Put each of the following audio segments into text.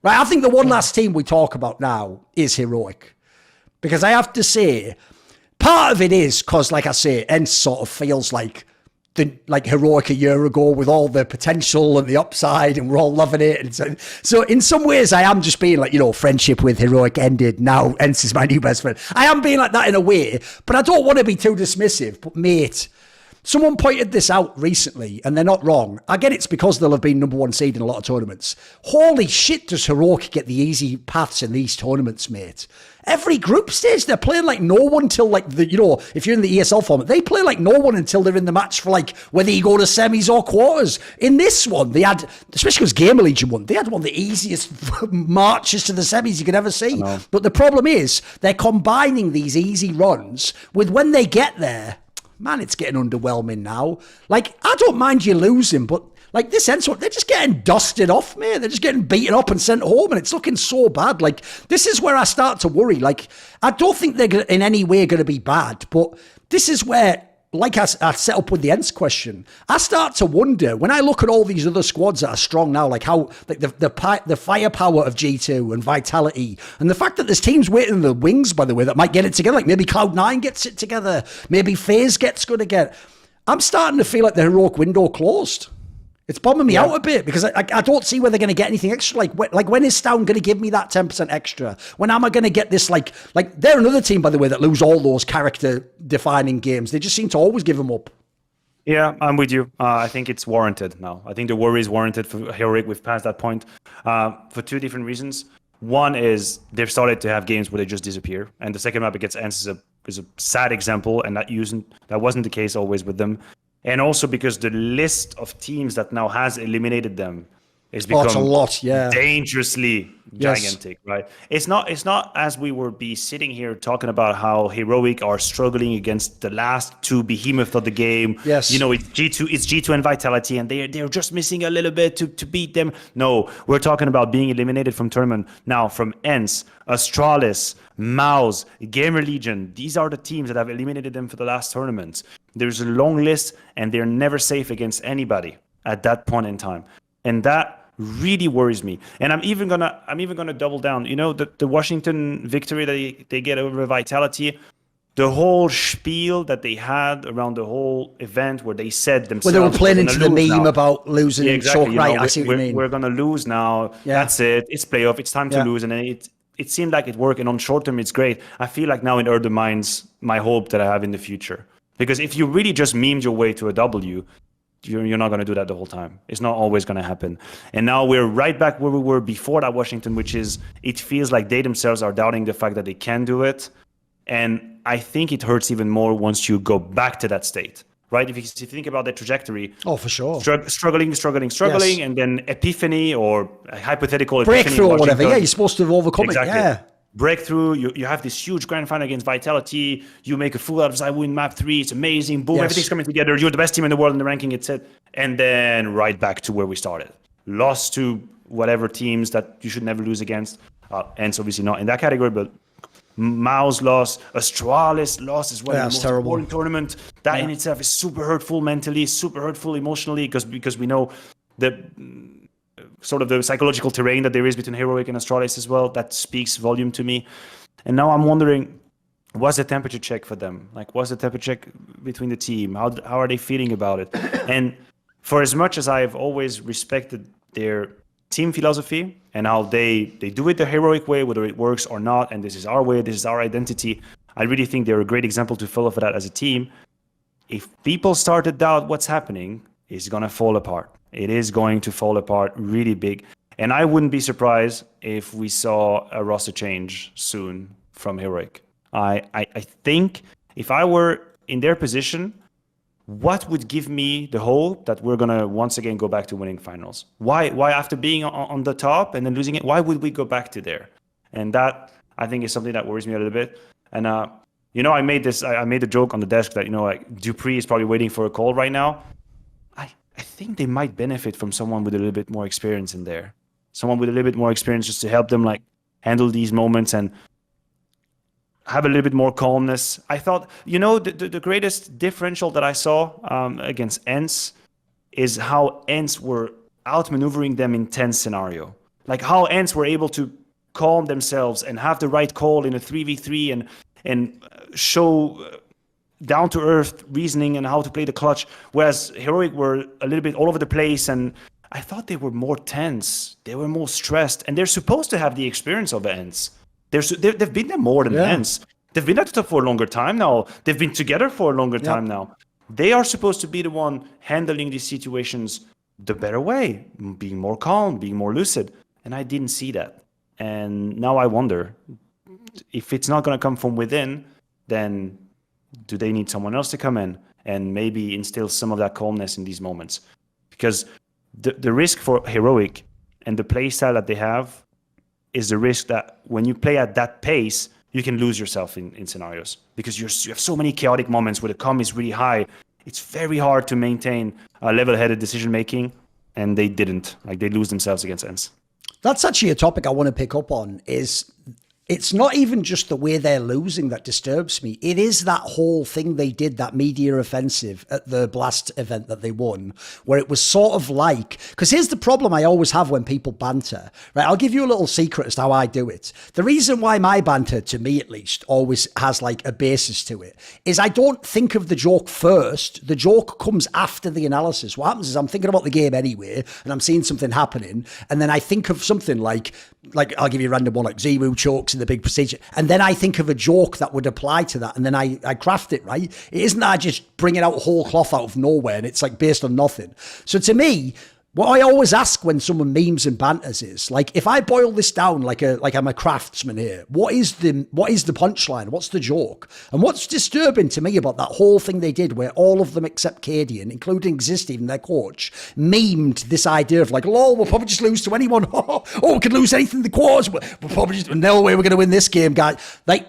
Right, I think the one last team we talk about now is Heroic. Because I have to say, part of it is because, like I say, ENCE sort of feels like Heroic a year ago with all the potential and the upside, and we're all loving it. And so in some ways, I am just being like, friendship with Heroic ended. Now ENCE is my new best friend. I am being like that in a way, but I don't want to be too dismissive. But mate, someone pointed this out recently, and they're not wrong. I get it's because they'll have been number one seed in a lot of tournaments. Holy shit, does Heroic get the easy paths in these tournaments, mate? Every group stage, they're playing like no one till like if you're in the ESL format, they play like no one until they're in the match for like whether you go to semis or quarters. In this one, they had, especially because Gamer Legion won, they had one of the easiest marches to the semis you could ever see. But the problem is, they're combining these easy runs with when they get there, man, it's getting underwhelming now. Like, I don't mind you losing, but like this ENCE one, they're just getting dusted off, mate. They're just getting beaten up and sent home, and it's looking so bad. Like, this is where I start to worry. Like, I don't think they're in any way going to be bad, but this is where, like I set up with the ENCE question, I start to wonder, when I look at all these other squads that are strong now, like how like the firepower of G2 and Vitality, and the fact that there's teams waiting in the wings, by the way, that might get it together, like maybe Cloud9 gets it together, maybe FaZe gets good again. I'm starting to feel like the Heroic window closed. It's bombing me out a bit because I don't see where they're going to get anything extra. Like when is Stown going to give me that 10% extra? When am I going to get this? Like they're another team, by the way, that lose all those character-defining games. They just seem to always give them up. Yeah, I'm with you. I think it's warranted now. I think the worry is warranted for Heroic. We've passed that point for two different reasons. One is they've started to have games where they just disappear, and the second map against ENCE is a sad example, and that wasn't the case always with them. And also because the list of teams that now has eliminated them is become it's a lot, dangerously gigantic, right? It's not as we would be sitting here talking about how Heroic are struggling against the last two behemoths of the game. Yes. It's G2 and Vitality, and they're just missing a little bit to beat them. No, we're talking about being eliminated from tournament now from ENCE, Astralis, MOUZ, Gamer Legion. These are the teams that have eliminated them for the last tournaments. There's a long list, and they're never safe against anybody at that point in time, and that really worries me. And I'm even gonna double down. The Washington victory that they get over Vitality, the whole spiel that they had around the whole event, where they said themselves, they were playing into the meme about losing. Yeah, exactly. I see what you mean. We're gonna lose now. Yeah. That's it. It's playoff. It's time to lose, and it seemed like it worked. And on short term, it's great. I feel like now it undermines my hope that I have in the future. Because if you really just memed your way to a W, you're not going to do that the whole time. It's not always going to happen. And now we're right back where we were before that Washington, which is, it feels like they themselves are doubting the fact that they can do it. And I think it hurts even more once you go back to that state, right? If you think about the trajectory. Oh, for sure. Struggling, yes. And then epiphany or a hypothetical breakthrough or whatever. Yeah, you're supposed to have overcome it. Yeah. Breakthrough, you have this huge grand final against Vitality, you make a fool out of ZywOo in map 3, it's amazing, boom, everything's coming together, you're the best team in the world in the ranking, it's it. And then right back to where we started. Lost to whatever teams that you should never lose against. ENCE obviously not in that category, but MOUZ lost, Astralis lost as well. Yeah, in the most important tournament. That in itself is super hurtful mentally, super hurtful emotionally, because we know that sort of the psychological terrain that there is between Heroic and Astralis as well. That speaks volume to me. And now I'm wondering, what's the temperature check for them? Like, what's the temperature check between the team? How are they feeling about it? And for as much as I've always respected their team philosophy and how they do it the Heroic way, whether it works or not, and this is our way, this is our identity, I really think they're a great example to follow for that as a team. If people start to doubt what's happening, it's going to fall apart. It is going to fall apart really big. And I wouldn't be surprised if we saw a roster change soon from Heroic. I think if I were in their position, what would give me the hope that we're going to once again go back to winning finals? Why after being on the top and then losing it, why would we go back to there? And that, I think, is something that worries me a little bit. And, I made the joke on the desk that, like Dupree is probably waiting for a call right now. I think they might benefit from someone with a little bit more experience in there. Someone with a little bit more experience just to help them like handle these moments and have a little bit more calmness. I thought, the greatest differential that I saw against ENCE is how ENCE were outmaneuvering them in tense scenario. Like how Ents were able to calm themselves and have the right call in a 3v3 and show down to earth reasoning and how to play the clutch, whereas Heroic were a little bit all over the place, and I thought they were more tense, they were more stressed, and they're supposed to have the experience of the Ents. They've been there more than the Ents. They've been at the top for a longer time now. They've been together for a longer time now. They are supposed to be the one handling these situations the better way, being more calm, being more lucid, and I didn't see that. And now I wonder, if it's not going to come from within, then do they need someone else to come in and maybe instill some of that calmness in these moments? Because the risk for Heroic and the play style that they have is the risk that when you play at that pace, you can lose yourself in scenarios, because you have so many chaotic moments where the comm is really high. It's very hard to maintain a level-headed decision-making, and they didn't. Like, they lose themselves against Ents. That's actually a topic I want to pick up on. Is it's not even just the way they're losing that disturbs me. It is that whole thing they did, that media offensive at the Blast event that they won, where it was sort of like, because here's the problem I always have when people banter, right? I'll give you a little secret as to how I do it. The reason why my banter, to me at least, always has like a basis to it is I don't think of the joke first. The joke comes after the analysis. What happens is I'm thinking about the game anyway, and I'm seeing something happening, and then I think of something like I'll give you a random one, like Ziwu chokes in the big procedure, and then I think of a joke that would apply to that, and then I craft it, right? It isn't that I just bring it out whole cloth out of nowhere and it's like based on nothing. So to me, what I always ask when someone memes and banters is, like, if I boil this down like I'm a craftsman here, what is the punchline? What's the joke? And what's disturbing to me about that whole thing they did, where all of them except Cadian, including Xist, even their coach, memed this idea of like, lol, we'll probably just lose to anyone. Oh, we could lose anything in the quarters. We'll probably just, no way we're going to win this game, guys. Like,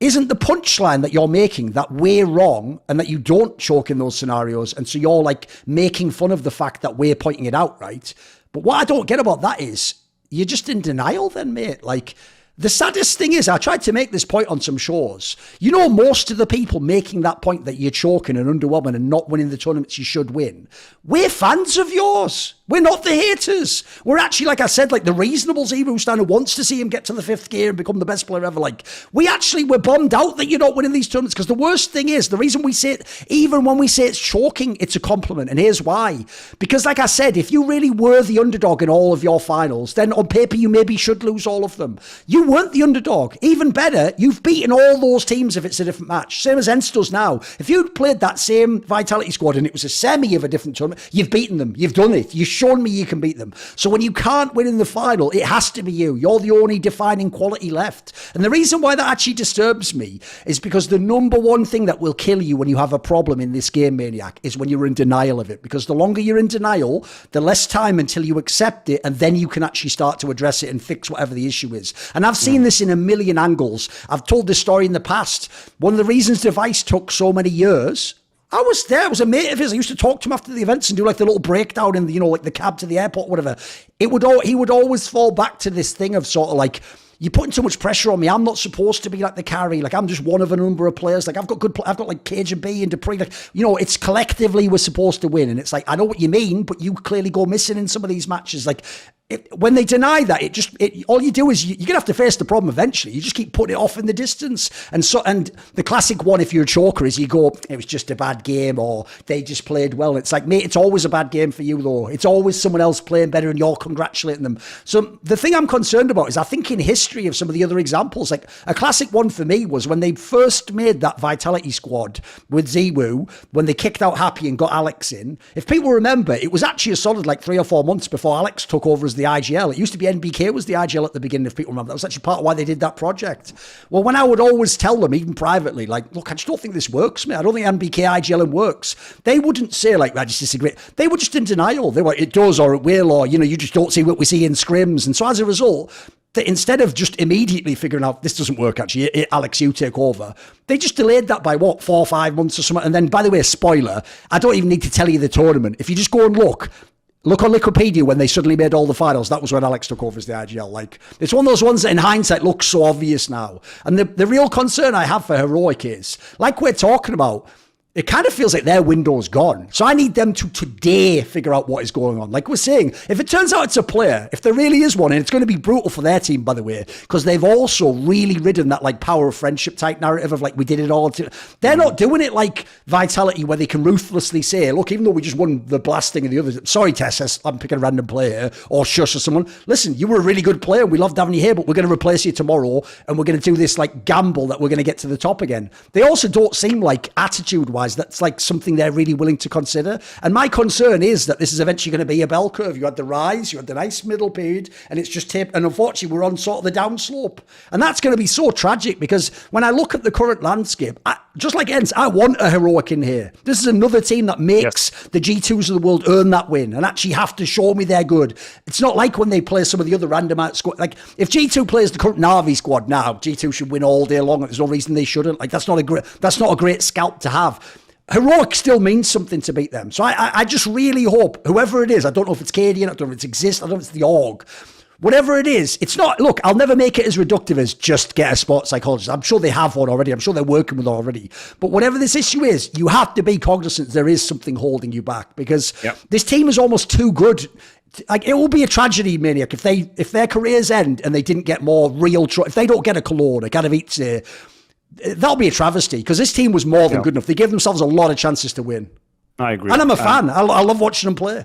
isn't the punchline that you're making that we're wrong and that you don't choke in those scenarios, and so you're like making fun of the fact that we're pointing it out, right? But what I don't get about that is you're just in denial then, mate. Like, the saddest thing is, I tried to make this point on some shows. You know, most of the people making that point that you're choking and underwhelming and not winning the tournaments you should win, we're fans of yours. We're not the haters. We're actually, like I said, like the reasonable Ziwu stan who wants to see him get to the 5th gear and become the best player ever. Like, we're bummed out that you're not winning these tournaments, because the worst thing is, the reason we say it, even when we say it's choking, it's a compliment. And here's why. Because like I said, if you really were the underdog in all of your finals, then on paper you maybe should lose all of them. You weren't the underdog. Even better, you've beaten all those teams if it's a different match. Same as Ents does now. If you'd played that same Vitality squad and it was a semi of a different tournament, you've beaten them. You've done it. You've shown me you can beat them. So when you can't win in the final, it has to be you. You're the only defining quality left. And the reason why that actually disturbs me is because the number one thing that will kill you when you have a problem in this game, Maniac, is when you're in denial of it. Because the longer you're in denial, the less time until you accept it, and then you can actually start to address it and fix whatever the issue is. And I've seen this in a million angles. I've told this story in the past. One of the reasons Device took so many years, I was there. I was a mate of his. I used to talk to him after the events and do like the little breakdown in the, like the cab to the airport, whatever. He would always fall back to this thing of sort of like, you're putting too much pressure on me. I'm not supposed to be like the carry. Like, I'm just one of a number of players. Like, I've got like Cage and B and Dupree. Like, it's collectively we're supposed to win. And it's like, I know what you mean, but you clearly go missing in some of these matches. Like, when they deny that, all you do is you're gonna have to face the problem eventually. You just keep putting it off in the distance. And the classic one, if you're a choker, is you go, it was just a bad game, or they just played well. It's like, mate, it's always a bad game for you though. It's always someone else playing better and you're congratulating them. So the thing I'm concerned about is, I think in history of some of the other examples, like a classic one for me was when they first made that Vitality squad with Ziwu, when they kicked out Happy and got Alex in. If people remember, it was actually a solid like 3 or 4 months before Alex took over as the IGL. It used to be NBK was the IGL at the beginning, if people remember. That was actually part of why they did that project. Well, when I would always tell them, even privately, like, look, I just don't think this works, mate. I don't think NBK IGL works. They wouldn't say, like, I just disagree. They were just in denial. They were, it does, or it will, or, you just don't see what we see in scrims. And so as a result, that instead of just immediately figuring out this doesn't work, actually, Alex, you take over, they just delayed that by 4 or 5 months or something. And then, by the way, spoiler, I don't even need to tell you the tournament. If you just go and look on Wikipedia when they suddenly made all the finals, that was when Alex took over as the IGL. Like, it's one of those ones that in hindsight looks so obvious now. And the real concern I have for Heroic is, like we're talking about, it kind of feels like their window's gone. So I need them to today figure out what is going on. Like we're saying, if it turns out it's a player, if there really is one, and it's going to be brutal for their team, by the way, because they've also really ridden that like power of friendship type narrative of like, we did it all. They're not doing it like Vitality where they can ruthlessly say, look, even though we just won the blasting of the others, sorry, Tess, I'm picking a random player or Shush or someone. Listen, you were a really good player. We loved having you here, but we're going to replace you tomorrow. And we're going to do this like gamble that we're going to get to the top again. They also don't seem like attitude-wise, that's like something they're really willing to consider. And my concern is that this is eventually going to be a bell curve. You had the rise, you had the nice middle period, and it's just taped. And unfortunately, we're on sort of the downslope. And that's going to be so tragic because when I look at the current landscape, just like Ents, I want a heroic in here. This is another team that makes the G2s of the world earn that win and actually have to show me they're good. It's not like when they play some of the other randomized squad. Like if G2 plays the current Na'Vi squad now, G2 should win all day long. There's no reason they shouldn't. Like that's not a great scalp to have. Heroic still means something to beat them. So I just really hope, whoever it is, I don't know if it's Cadian, I don't know if it's Exist, I don't know if it's the org, whatever it is, it's not, look, I'll never make it as reductive as just get a sports psychologist. I'm sure they have one already. I'm sure they're working with already. But whatever this issue is, you have to be cognizant there is something holding you back because this team is almost too good. Like it will be a tragedy, Maniac, if their careers end and they didn't get more real, if they don't get a Cologne, a Katowice, that'll be a travesty because this team was more than good enough. They gave themselves a lot of chances to win. I agree. And I'm a fan. I love watching them play.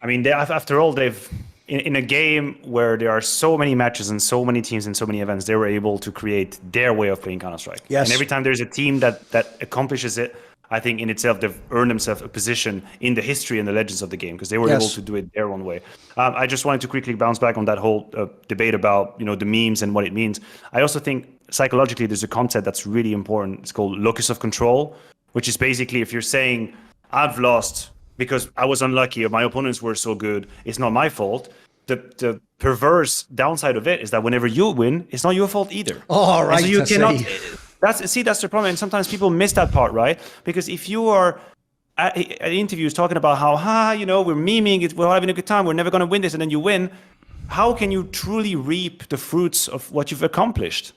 I mean, after all, they've in a game where there are so many matches and so many teams and so many events, they were able to create their way of playing Counter-Strike. Yes. And every time there's a team that accomplishes it, I think in itself, they've earned themselves a position in the history and the legends of the game because they were able to do it their own way. I just wanted to quickly bounce back on that whole debate about the memes and what it means. I also think psychologically there's a concept that's really important. It's called locus of control, which is basically if you're saying, I've lost because I was unlucky or my opponents were so good, it's not my fault. The perverse downside of it is that whenever you win, it's not your fault either. Oh, right. So you cannot... That's the problem, and sometimes people miss that part, right? Because if you are at interviews talking about how, we're memeing, we're having a good time, we're never going to win this, and then you win, how can you truly reap the fruits of what you've accomplished?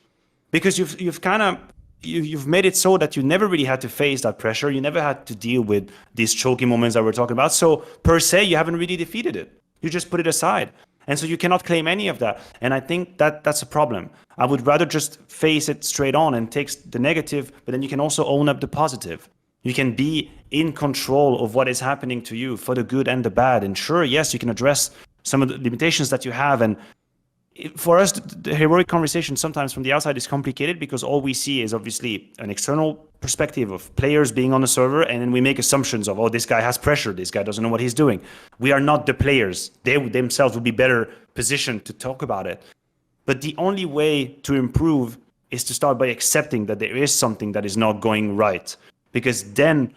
Because you've made it so that you never really had to face that pressure, you never had to deal with these choking moments that we're talking about. So per se, you haven't really defeated it. You just put it aside. And so you cannot claim any of that. And I think that's a problem. I would rather just face it straight on and take the negative, but then you can also own up the positive. You can be in control of what is happening to you for the good and the bad. And sure, yes, you can address some of the limitations that you have. And for us, the heroic conversation sometimes from the outside is complicated because all we see is obviously an external perspective of players being on the server, and then we make assumptions of, this guy has pressure, this guy doesn't know what he's doing. We are not the players. They themselves would be better positioned to talk about it. But the only way to improve is to start by accepting that there is something that is not going right. Because then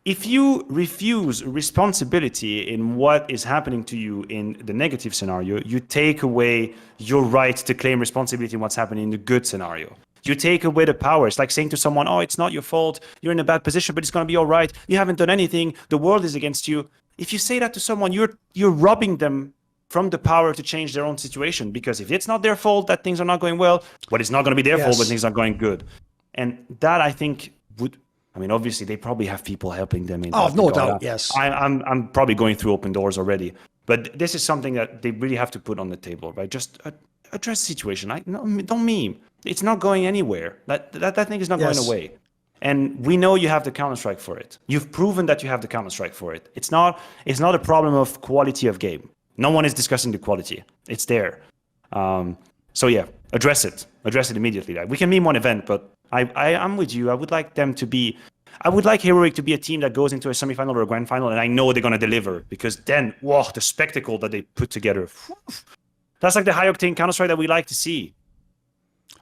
if you refuse responsibility in what is happening to you in the negative scenario, you take away your right to claim responsibility in what's happening in the good scenario. You take away the power. It's like saying to someone, it's not your fault. You're in a bad position, but it's going to be all right. You haven't done anything. The world is against you. If you say that to someone, you're robbing them from the power to change their own situation. Because if it's not their fault that things are not going well, it's not going to be their fault when things are going good. And that, I think, obviously, they probably have people helping them. No doubt, yes. I'm probably going through open doors already. But this is something that they really have to put on the table, right? Just address the situation. Don't meme. It's not going anywhere. That thing is not going away. And we know you have the Counter-Strike for it. You've proven that you have the Counter-Strike for it. It's not a problem of quality of game. No one is discussing the quality. It's there. So yeah, address it. Address it immediately. We can meme one event, but I'm with you. I would like Heroic to be a team that goes into a semifinal or a grand final, and I know they're going to deliver, because then, the spectacle that they put together, that's like the high-octane Counter-Strike that we like to see.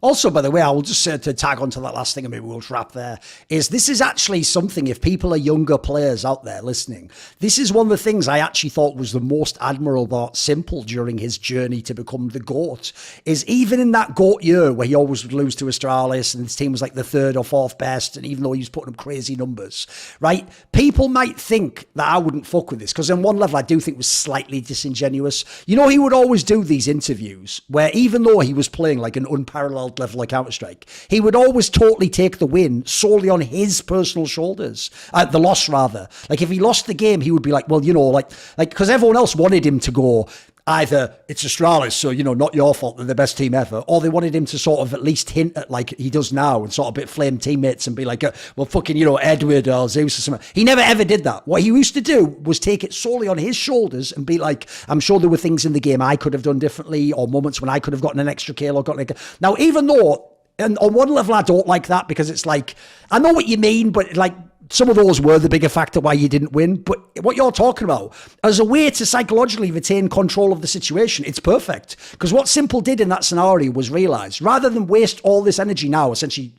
Also, by the way, I will just say to tag onto that last thing, and maybe we'll wrap there, is this is actually something, if people are younger players out there listening, this is one of the things I actually thought was the most admirable Simple during his journey to become the GOAT, is even in that GOAT year where he always would lose to Astralis and his team was like the third or fourth best, and even though he was putting up crazy numbers, right? People might think that I wouldn't fuck with this, because on one level I do think it was slightly disingenuous. He would always do these interviews where even though he was playing like an unparalleled unparalleled level of Counter-Strike, he would always totally take the win solely on his personal shoulders. The loss, rather. Like, if he lost the game, he would be like, well, you know, like because everyone else wanted him to go, either it's Astralis, so, you know, not your fault, they're the best team ever, or they wanted him to sort of at least hint at, like he does now, and sort of bit flame teammates and be like, well, fucking, you know, Edward or Zeus or something. He never ever did that. What he used to do was take it solely on his shoulders and be like, I'm sure there were things in the game I could have done differently, or moments when I could have gotten an extra kill or gotten a... Now, even though, and on one level, I don't like that, because it's like, I know what you mean, but like, some of those were the bigger factor why you didn't win. But what you're talking about, as a way to psychologically retain control of the situation, it's perfect. Because what Simple did in that scenario was realise, rather than waste all this energy now, essentially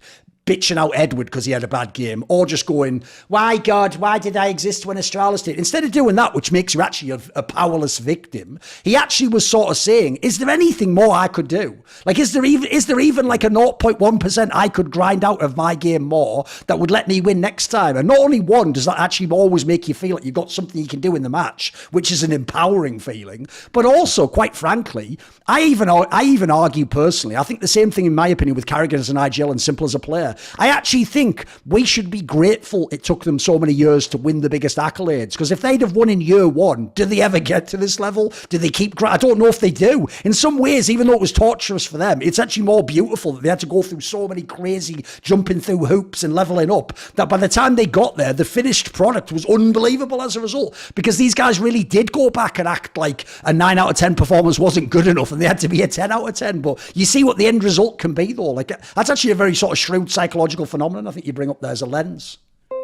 bitching out Edward because he had a bad game, or just going, why God, why did I exist when Astralis did? Instead of doing that, which makes you actually a powerless victim, he actually was sort of saying, is there anything more I could do? Like, is there even like a 0.1% I could grind out of my game more that would let me win next time? And not only one, does that actually always make you feel like you've got something you can do in the match, which is an empowering feeling, but also, quite frankly, I even argue personally, I think the same thing in my opinion with Carrigan as an IGL and Simple as a player. I actually think we should be grateful it took them so many years to win the biggest accolades, because if they'd have won in year one, did they ever get to this level? Did they keep... I don't know if they do. In some ways, even though it was torturous for them, it's actually more beautiful that they had to go through so many crazy jumping through hoops and leveling up, that by the time they got there, the finished product was unbelievable as a result, because these guys really did go back and act like a 9 out of 10 performance wasn't good enough and they had to be a 10 out of 10. But you see what the end result can be, though. Like, that's actually a very sort of shrewd psychological phenomenon I think you bring up there as a lens.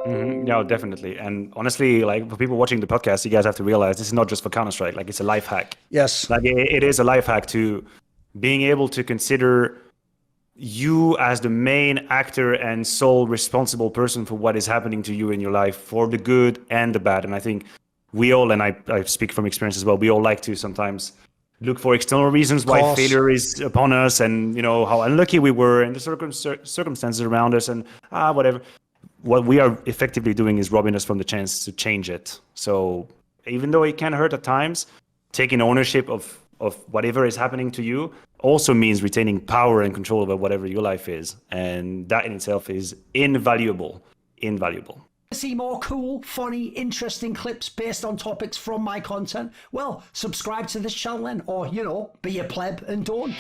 Yeah, definitely. And honestly, like, for people watching the podcast, you guys have to realize this is not just for Counter-Strike. Like, it's a life hack. Yes. Like, it is a life hack to being able to consider you as the main actor and sole responsible person for what is happening to you in your life, for the good and the bad. And I think we all, and I speak from experience as well, we all like to sometimes look for external reasons why failure is upon us, and, you know, how unlucky we were and the circumstances around us, and whatever. What we are effectively doing is robbing us from the chance to change it. So even though it can hurt at times, taking ownership of whatever is happening to you also means retaining power and control over whatever your life is. And that in itself is invaluable. See more cool, funny, interesting clips based on topics from my content? Well, subscribe to this channel then, or, you know, be a pleb and don't.